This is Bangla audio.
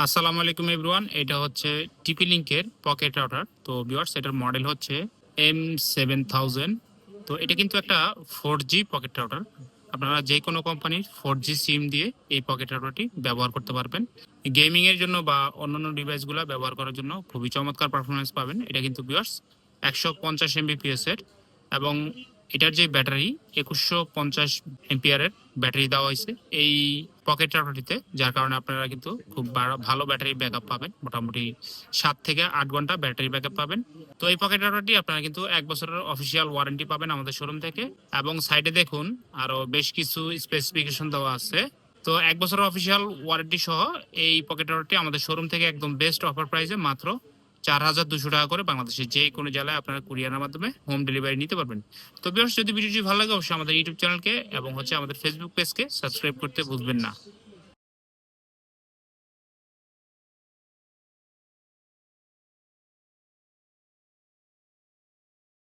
আসসালামু আলাইকুম এভরিওয়ান, এটা হচ্ছে টিপি লিঙ্কের পকেট রাউটার। তো ভিউয়ার্স, এটার মডেল হচ্ছে M7000। তো এটা কিন্তু একটা 4G পকেট রাউটার। আপনারা যে কোনো কোম্পানির 4G সিম দিয়ে এই পকেট রাউটারটি ব্যবহার করতে পারবেন। গেমিং এর জন্য বা অন্যান্য ডিভাইসগুলো ব্যবহার করার জন্য খুবই চমৎকার পারফরমেন্স পাবেন। এটা কিন্তু ভিউয়ার্স 150 Mbps এর, এবং এটার যে ব্যাটারি 2150 এম্পিয়ারের ব্যাটারি দেওয়া হয়েছে এই পকেট রাউটারটিতে, যার কারণে আপনারা কিন্তু খুব ভালো ব্যাটারি ব্যাকআপ পাবেন। মোটামুটি 7 থেকে 8 ঘন্টা ব্যাটারি ব্যাকআপ পাবেন। তো এই পকেট রাউটারটি আপনারা কিন্তু 1 বছরের অফিসিয়াল ওয়ারেন্টি পাবেন আমাদের শোরুম থেকে। এবং সাইডে দেখুন আরো বেশ কিছু স্পেসিফিকেশন দেওয়া আছে। তো 1 বছরের অফিসিয়াল ওয়ারেন্টি সহ এই পকেট রাউটারটি আমাদের শোরুম থেকে একদম বেস্ট অফার প্রাইসে মাত্র 4200 টাকা করে বাংলাদেশের যে কোনো জেলায় আপনারা কুরিয়ারের মাধ্যমে হোম ডেলিভারি নিতে পারবেন। তো ভিউয়ার্স, যদি ভিডিওটি ভালো লাগে অবশ্যই আমাদের ইউটিউব চ্যানেলকে এবং আমাদের ফেসবুক পেজকে সাবস্ক্রাইব করতে ভুলবেন না।